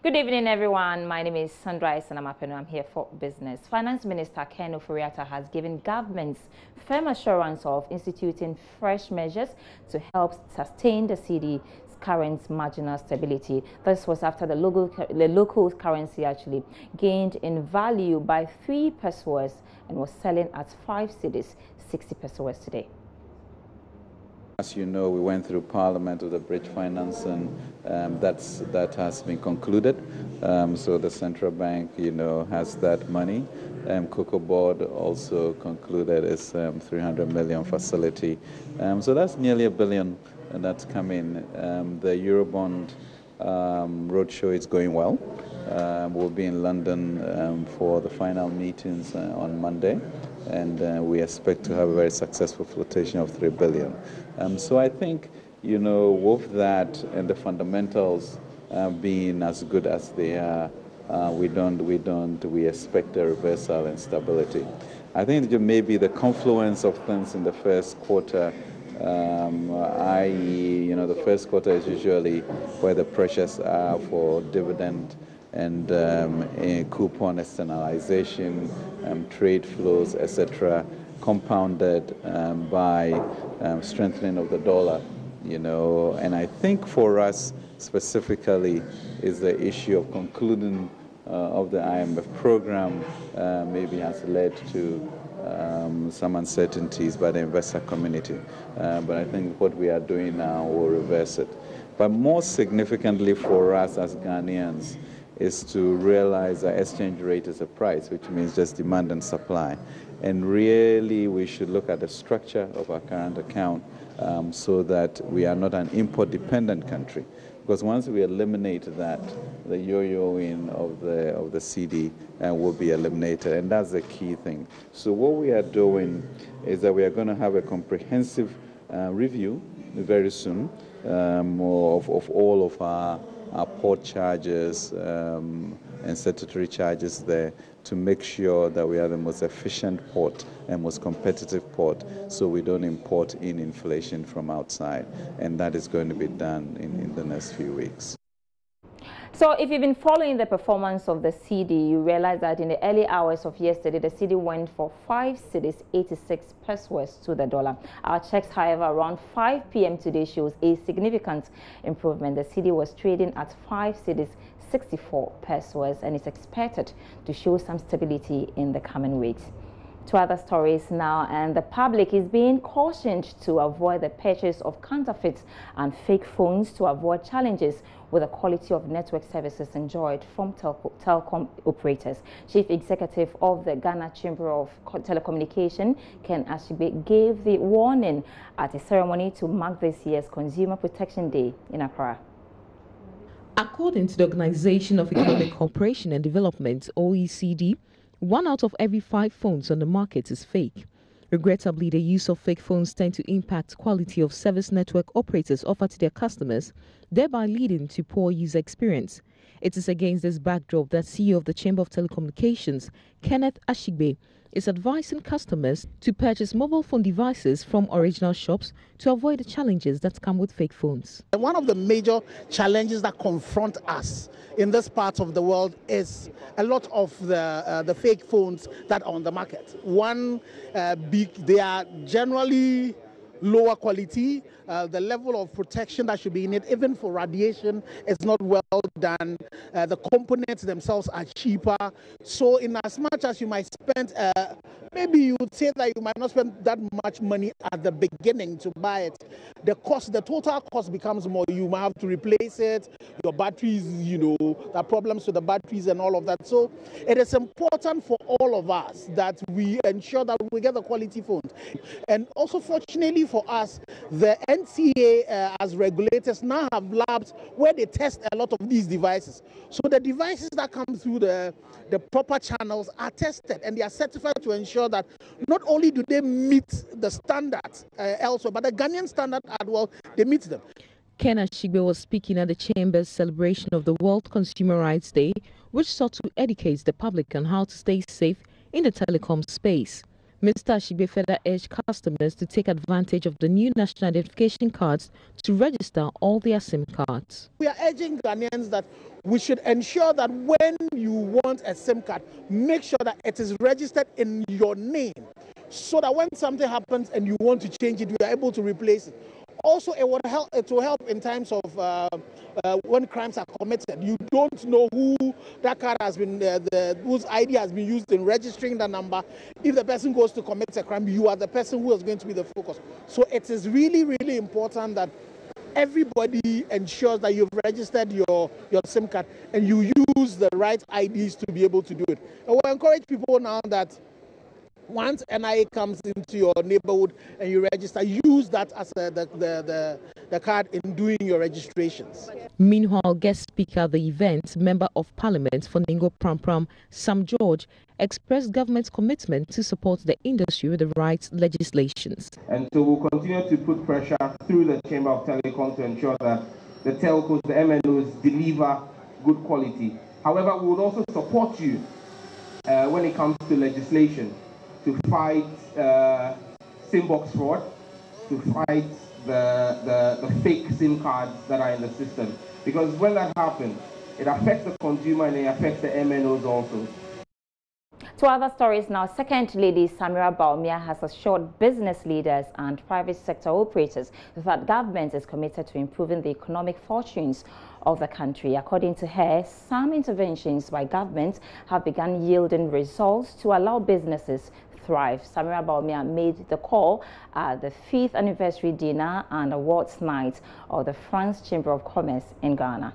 Good evening, everyone. My name is Sandra Isanamapeno. I'm here for business. Finance Minister Ken Oforiatta has given governments firm assurance of instituting fresh measures to help sustain the CEDI's current marginal stability. This was after the local currency actually gained in value by 3 pesos and was selling at 5 cedis, 60 pesos today. As you know, we went through Parliament with the bridge financing. That has been concluded. So the central bank, has that money. Cocoa Board also concluded its 300 million facility. So that's nearly $1 billion, and that's coming. The Eurobond roadshow is going well. We'll be in London for the final meetings on Monday, and we expect to have a very successful flotation of $3 billion. So I think, with that and the fundamentals being as good as they are, we expect a reversal in stability. I think maybe the confluence of things in the first quarter, i.e., the first quarter is usually where the pressures are for dividend and coupon externalization, trade flows, etc., compounded by strengthening of the dollar, and I think for us specifically is the issue of concluding of the IMF program maybe has led to some uncertainties by the investor community. But I think what we are doing now will reverse it. But more significantly for us as Ghanaians is to realize that exchange rate is a price, which means just demand and supply. And really we should look at the structure of our current account so that we are not an import-dependent country. Because once we eliminate that, the yo-yoing of the CEDI will be eliminated, and that's the key thing. So what we are doing is that we are going to have a comprehensive review very soon of all of our port charges and statutory charges there to make sure that we are the most efficient port and most competitive port so we don't import in inflation from outside. And that is going to be done in the next few weeks. So if you've been following the performance of the CEDI, you realize that in the early hours of yesterday, the CEDI went for 5 cedis, 86 pesos to the dollar. Our checks, however, around 5 p.m. today shows a significant improvement. The CEDI was trading at 5 cedis, 64 pesos, and is expected to show some stability in the coming weeks. To other stories now, and the public is being cautioned to avoid the purchase of counterfeit and fake phones to avoid challenges with the quality of network services enjoyed from telecom operators. Chief Executive of the Ghana Chamber of Telecommunication, Ken Ashigbe, gave the warning at a ceremony to mark this year's Consumer Protection Day in Accra. According to the Organization of Economic Cooperation and Development, OECD, 1 out of every 5 phones on the market is fake. Regrettably, the use of fake phones tend to impact quality of service network operators offer to their customers, thereby leading to poor user experience. It is against this backdrop that CEO of the Chamber of Telecommunications, Kenneth Ashigbe, is advising customers to purchase mobile phone devices from original shops to avoid the challenges that come with fake phones. One of the major challenges that confront us in this part of the world is a lot of the fake phones that are on the market. They are generally lower quality. The level of protection that should be in it, even for radiation, is not well done. The components themselves are cheaper. So in as much as you might spend, maybe you would say that you might not spend that much money at the beginning to buy it. The total cost becomes more. You might have to replace it. Your batteries, there are problems with the batteries and all of that. So it is important for all of us that we ensure that we get the quality phones. And also, fortunately for us, the NCA as regulators now have labs where they test a lot of these devices. So the devices that come through the proper channels are tested and they are certified to ensure that not only do they meet the standards elsewhere, but the Ghanaian standard as well, they meet them. Ken Ashigbe was speaking at the Chamber's celebration of the World Consumer Rights Day, which sought to educate the public on how to stay safe in the telecom space. Mr. Ashibe further urged customers to take advantage of the new national identification cards to register all their SIM cards. We are urging Ghanaians that we should ensure that when you want a SIM card, make sure that it is registered in your name, so that when something happens and you want to change it, you are able to replace it. Also, it will help in times of when crimes are committed. You don't know who that card has been, whose ID has been used in registering the number. If the person goes to commit a crime, you are the person who is going to be the focus. So it is really, really important that everybody ensures that you've registered your SIM card and you use the right IDs to be able to do it. And we'll encourage people now that once NIA comes into your neighborhood and you register, use that as the card in doing your registrations. Meanwhile, guest speaker at the event, Member of Parliament for Ningo Pram, Sam George, expressed government's commitment to support the industry with the right legislations. And so we'll continue to put pressure through the Chamber of Telecom to ensure that the telcos, the MNOs, deliver good quality. However, we would also support you when it comes to legislation to fight SIM box fraud, to fight the fake SIM cards that are in the system. Because when that happens, it affects the consumer and it affects the MNOs also. To other stories now, Second Lady Samira Bawumia has assured business leaders and private sector operators that government is committed to improving the economic fortunes of the country. According to her, some interventions by government have begun yielding results to allow businesses thrive. Samira Bawumia made the call at the 5th anniversary dinner and awards night of the France Chamber of Commerce in Ghana.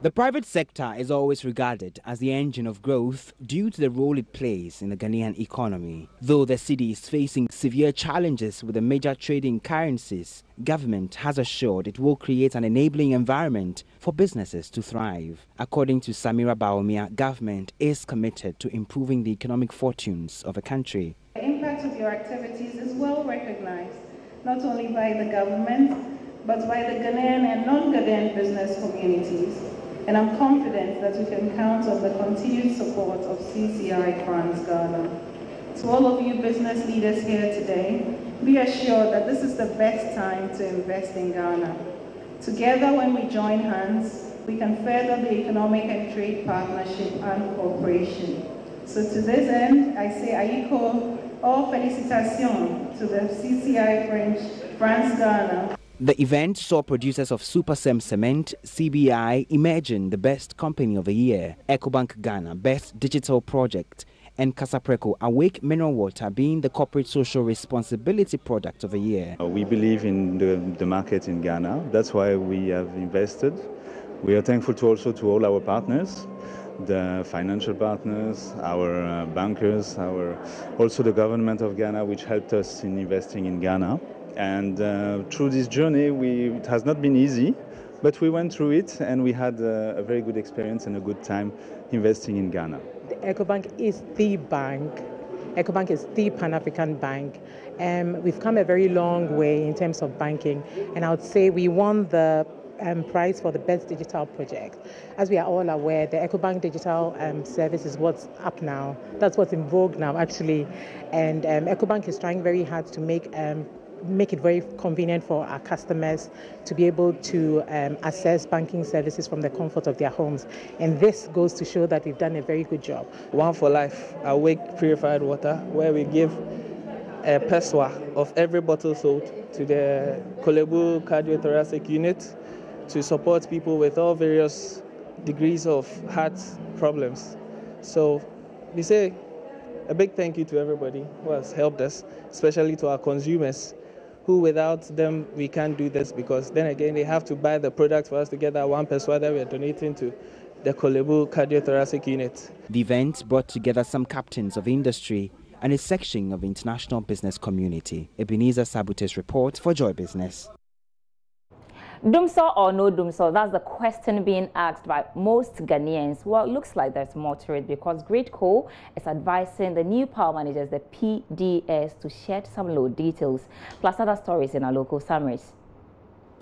The private sector is always regarded as the engine of growth due to the role it plays in the Ghanaian economy. Though the city is facing severe challenges with the major trading currencies, government has assured it will create an enabling environment for businesses to thrive. According to Samira Bawumia, government is committed to improving the economic fortunes of the country. The impact of your activities is well recognized, not only by the government, but by the Ghanaian and non-Ghanaian business communities. And I'm confident that we can count on the continued support of CCI France Ghana. To all of you business leaders here today, be assured that this is the best time to invest in Ghana. Together, when we join hands, we can further the economic and trade partnership and cooperation. So to this end, I say Aiko or félicitations to the CCI France Ghana. The event saw producers of Supersem Cement, CBI, Imagine the Best Company of the Year, EcoBank Ghana, Best Digital Project, and Casapreco Awake Mineral Water being the Corporate Social Responsibility Product of the Year. We believe in the market in Ghana. That's why we have invested. We are thankful to all our partners, the financial partners, our bankers, also the government of Ghana, which helped us in investing in Ghana. And through this journey, it has not been easy, but we went through it and we had a very good experience and a good time investing in Ghana. EcoBank is the bank. EcoBank is the Pan-African bank. We've come a very long way in terms of banking, and I would say we won the prize for the best digital project. As we are all aware, the EcoBank digital service is what's up now. That's what's in vogue now, actually. And EcoBank is trying very hard to make it very convenient for our customers to be able to access banking services from the comfort of their homes. And this goes to show that we've done a very good job. One for Life, Awake Purified Water, where we give a peswa of every bottle sold to the Kolebu Cardiothoracic Unit to support people with all various degrees of heart problems. So we say a big thank you to everybody who has helped us, especially to our consumers, who without them we can't do this, because then again they have to buy the product for us to get that one peswa that we are donating to the Kolebu Cardiothoracic Unit. The event brought together some captains of industry and a section of the international business community. Ebenezer Sabute's report for Joy Business. Dumsor or no Dumsor? That's the question being asked by most Ghanaians. Well, it looks like there's more to it, because Great Coal is advising the new power managers, the PDS, to shed some load details, plus other stories in our local summaries.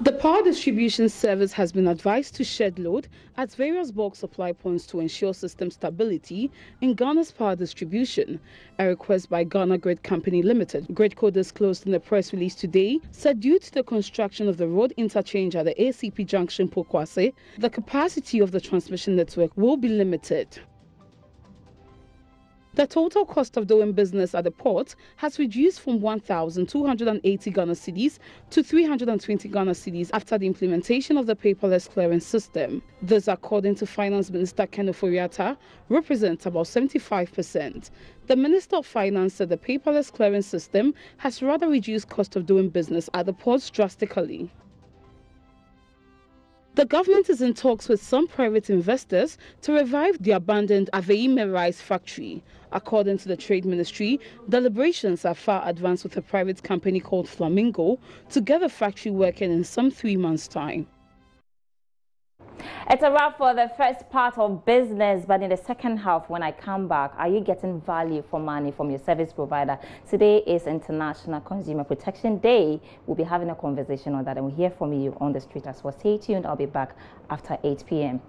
The power distribution service has been advised to shed load at various bulk supply points to ensure system stability in Ghana's power distribution, a request by Ghana Grid Company Limited. Gridco disclosed in a press release today said due to the construction of the road interchange at the ACP junction Pokwase, the capacity of the transmission network will be limited. The total cost of doing business at the port has reduced from 1,280 Ghana cedis to 320 Ghana cedis after the implementation of the paperless clearance system. This, according to Finance Minister Ken Ofori-Atta, represents about 75%. The Minister of Finance said the paperless clearance system has rather reduced cost of doing business at the ports drastically. The government is in talks with some private investors to revive the abandoned Aveime rice factory. According to the Trade Ministry, deliberations are far advanced with a private company called Flamingo to get the factory working in some 3 months' time. It's a wrap for the first part of business, but in the second half, when I come back, are you getting value for money from your service provider? Today is International Consumer Protection Day. We'll be having a conversation on that, and we'll hear from you on the street as well. Stay tuned. I'll be back after 8 p.m.